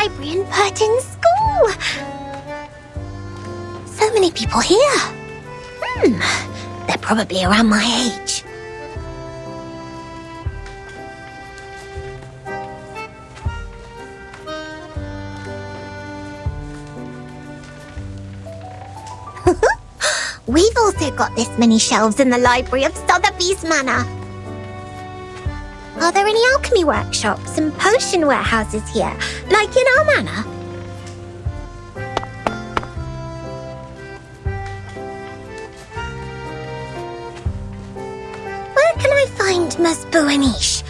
library in Burton School. So many people here. They're probably around my age. We've also got this many shelves in the library of Sotheby's Manor. Are there any alchemy workshops and potion warehouses here, like in our manor? Where can I find Ms. Buanish?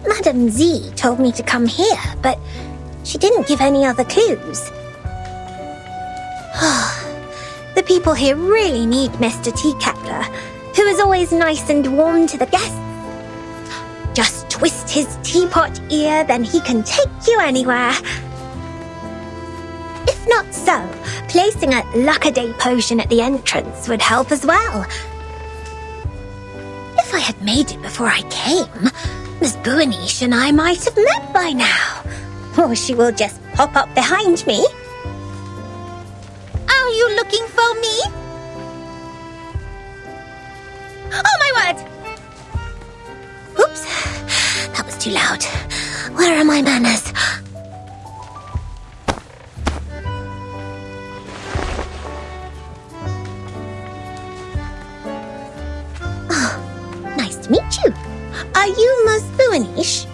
Madame Z told me to come here, but she didn't give any other clues. The people here really need Mr. Teaketler, who is always nice and warm to the guests. Just twist his teapot ear, then he can take you anywhere. If not so, placing a luck-a-day potion at the entrance would help as well. If I had made it before I came, Miss Buanish and I might have met by now. Or she will just pop up behind me. Are you looking for me? Oh my word! Oops, that was too loud. Where are my manners? Oh, nice to meet you. Are you Ms. Buanish?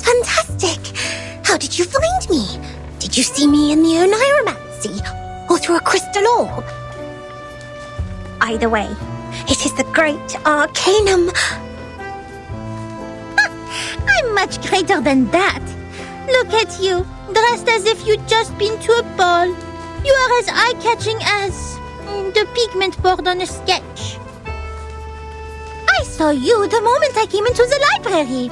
Fantastic! How did you find me? Did you see me in the Oneiromancy? Or through a crystal orb? Either way, it is the great Arcanum. I'm much greater than that. Look at you, dressed as if you'd just been to a ball. You are as eye-catching as the pigment board on a sketch. I saw you the moment I came into the library.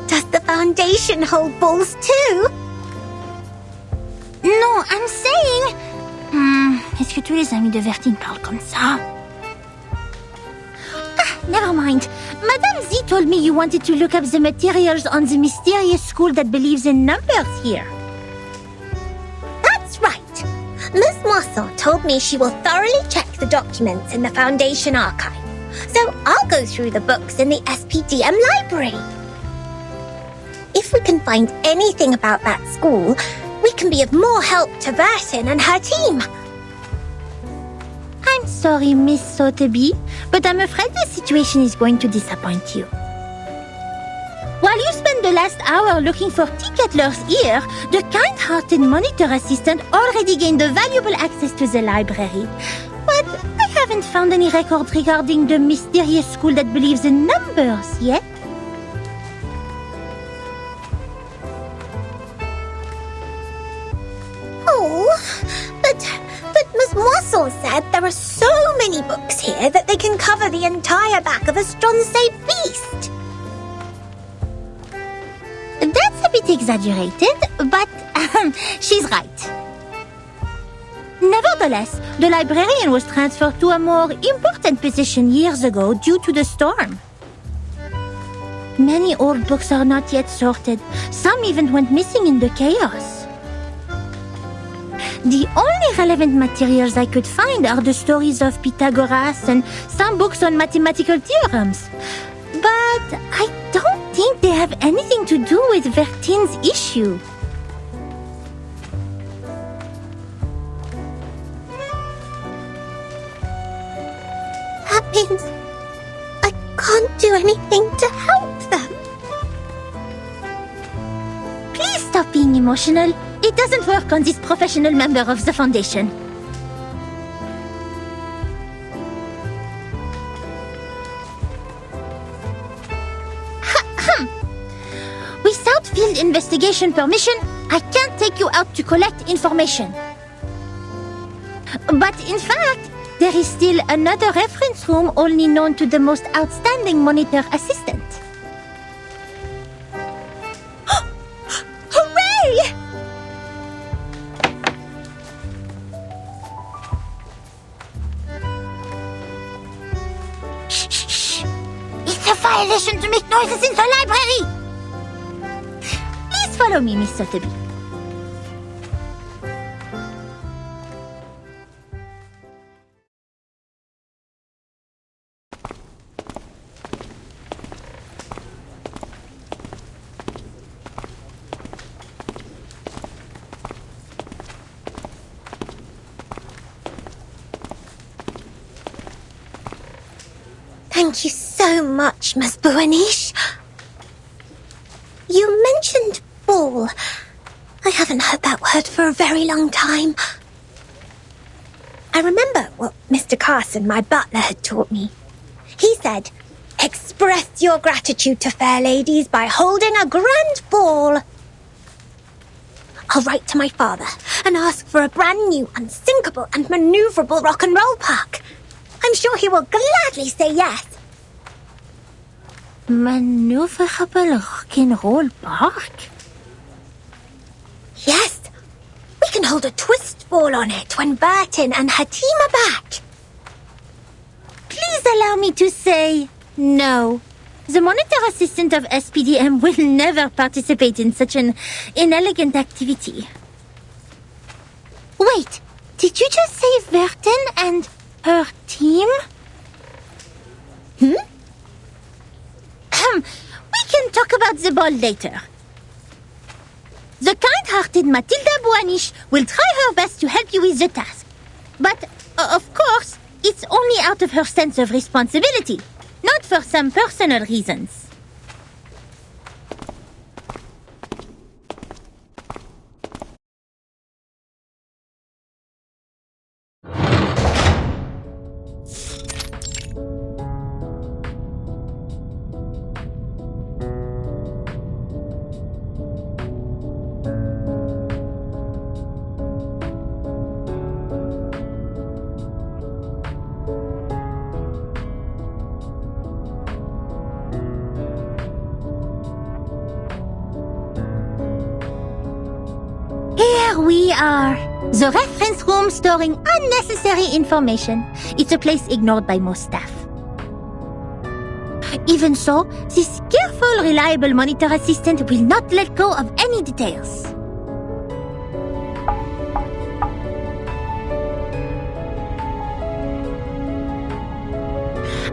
Does the Foundation hold balls too? Non, I'm saying... Est-ce que tous les amis de Vertine parlent comme ça? Never mind. Madame Z told me you wanted to look up the materials on the mysterious school that believes in numbers here. That's right. Miss Moisson told me she will thoroughly check the documents in the Foundation archive. So I'll go through the books in the SPDM library. If we can find anything about that school, we can be of more help to Vertin and her team. I'm sorry, Miss Sotheby, but I'm afraid the situation is going to disappoint you. While you spend the last hour looking for Teaketler's ear, the kind-hearted monitor assistant already gained valuable access to the library. But I haven't found any record regarding the mysterious school that believes in numbers yet. Oh, but Miss Moisson said there are so many books here that they can cover the entire back of a Stronsay beast. That's a bit exaggerated, but she's right. Nevertheless, the librarian was transferred to a more important position years ago due to the storm. Many old books are not yet sorted. Some even went missing in the chaos. The only relevant materials I could find are the stories of Pythagoras and some books on mathematical theorems. But I don't think they have anything to do with Vertine's issue. That means I can't do anything to help them. Please stop being emotional. It doesn't work on this professional member of the Foundation. Without field investigation permission, I can't take you out to collect information. But in fact, there is still another reference room only known to the most outstanding monitor assistant. Hooray! violation to make noises in the library! Please follow me, Miss Sotheby. Thank you so much, Miss Buanish. You mentioned ball. I haven't heard that word for a very long time. I remember what Mr. Carson, my butler, had taught me. He said, express your gratitude to fair ladies by holding a grand ball. I'll write to my father and ask for a brand new, unsinkable and maneuverable rock and roll park. I'm sure he will gladly say yes. Maneuverable rock and roll park? Yes. We can hold a twist ball on it when Burton and her team are back. Please allow me to say no. The monitor assistant of SPDM will never participate in such an inelegant activity. Wait, did you just say Burton and her team? We can talk about the ball later. The kind-hearted Matilda Buanish will try her best to help you with the task. But, of course, it's only out of her sense of responsibility, not for some personal reasons. Here we are. The reference room storing unnecessary information. It's a place ignored by most staff. Even so, this careful, reliable monitor assistant will not let go of any details.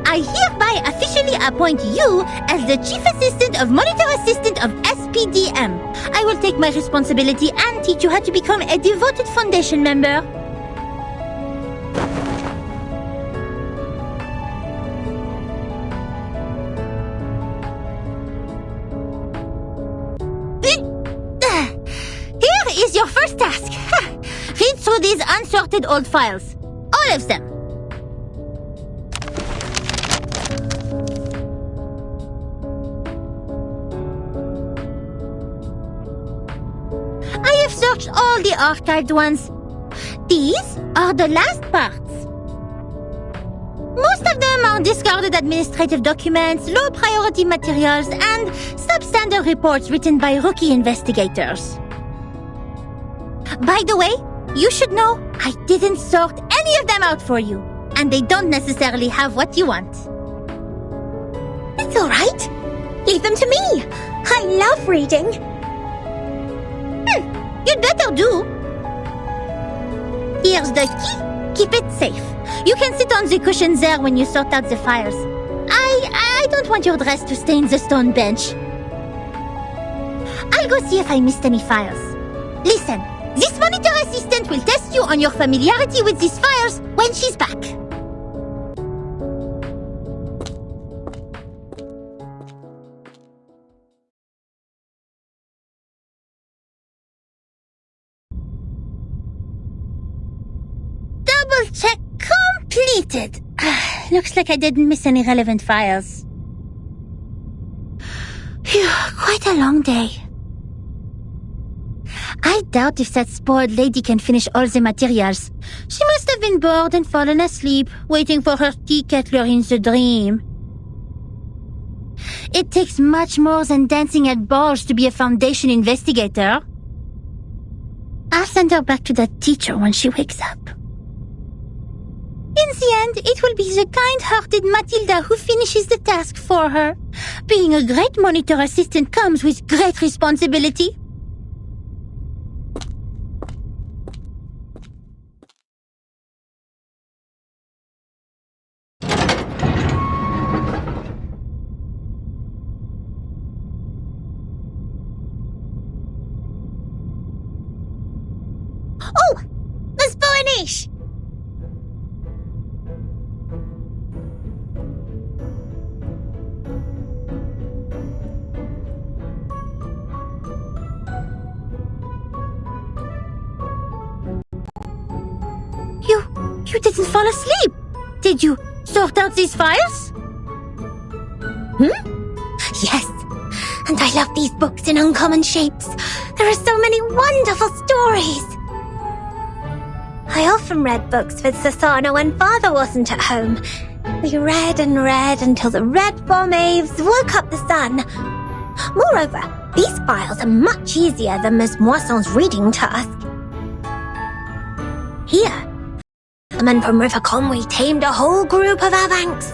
I hereby officially appoint you as the Chief Assistant of Monitor Assistant of SPDM. I will take my responsibility and teach you how to become a devoted Foundation member. Here is your first task. Read through these unsorted old files. All of them. I have searched all the archived ones. These are the last parts. Most of them are discarded administrative documents, low-priority materials, and substandard reports written by rookie investigators. By the way, you should know I didn't sort any of them out for you, and they don't necessarily have what you want. It's all right. Leave them to me. I love reading. You'd better do. Here's the key. Keep it safe. You can sit on the cushions there when you sort out the files. I don't want your dress to stain the stone bench. I'll go see if I missed any files. Listen, this monitor assistant will test you on your familiarity with these files when she's back. Double check completed. Looks like I didn't miss any relevant files. Phew, quite a long day. I doubt if that spoiled lady can finish all the materials. She must have been bored and fallen asleep, waiting for her tea kettler in the dream. It takes much more than dancing at balls to be a Foundation investigator. I'll send her back to that teacher when she wakes up. In the end, it will be the kind-hearted Matilda who finishes the task for her. Being a great monitor assistant comes with great responsibility. Oh! Miss Boanish! You didn't fall asleep. Did you sort out these files? Yes, and I love these books in uncommon shapes. There are so many wonderful stories. I often read books with Susano when Father wasn't at home. We read and read until the red bomb waves woke up the sun. Moreover, these files are much easier than Miss Moisson's reading task. Here, the men from River Conway tamed a whole group of Avanks.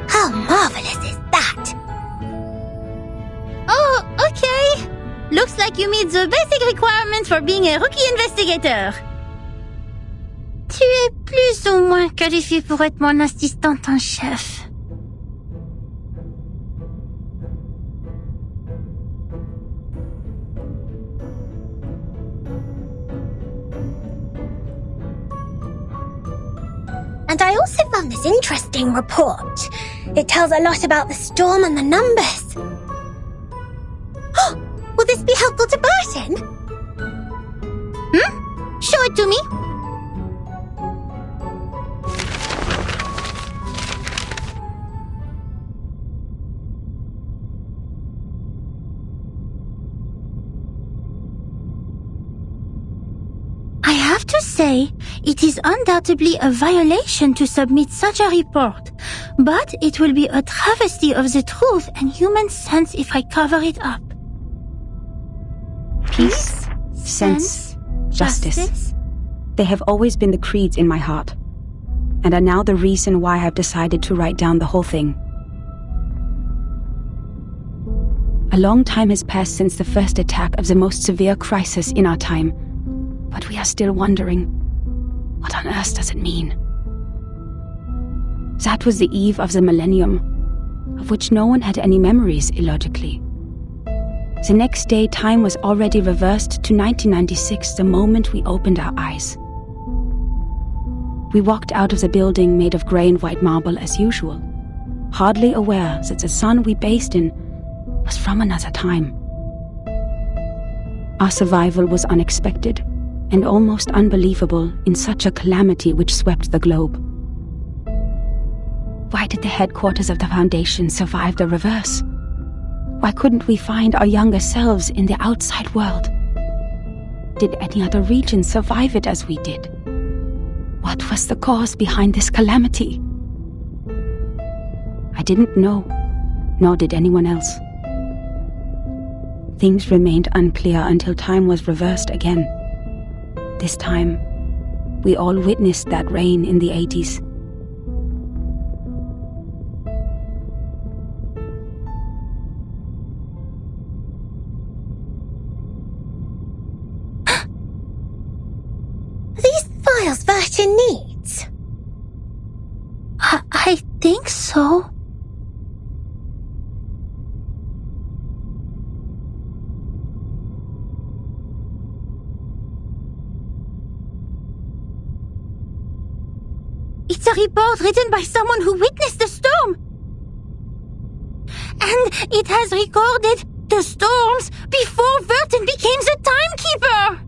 How marvelous is that? Oh, okay. Looks like you meet the basic requirements for being a rookie investigator. Tu es plus ou moins qualifié pour être mon assistante en chef. And I also found this interesting report. It tells a lot about the storm and the numbers. Will this be helpful to Burton? Show it to me. I have to say, it is undoubtedly a violation to submit such a report, but it will be a travesty of the truth and human sense if I cover it up. Peace, sense, justice. They have always been the creeds in my heart, and are now the reason why I've decided to write down the whole thing. A long time has passed since the first attack of the most severe crisis in our time, but we are still wondering, what on earth does it mean? That was the eve of the millennium, of which no one had any memories, illogically. The next day, time was already reversed to 1996, the moment we opened our eyes. We walked out of the building made of grey and white marble as usual, hardly aware that the sun we bathed in was from another time. Our survival was unexpected and almost unbelievable in such a calamity which swept the globe. Why did the headquarters of the Foundation survive the reverse? Why couldn't we find our younger selves in the outside world? Did any other region survive it as we did? What was the cause behind this calamity? I didn't know, nor did anyone else. Things remained unclear until time was reversed again. This time, we all witnessed that rain in the 80s. These files Burton needs? I think so. It's a report written by someone who witnessed the storm. And it has recorded the storms before Burton became the timekeeper.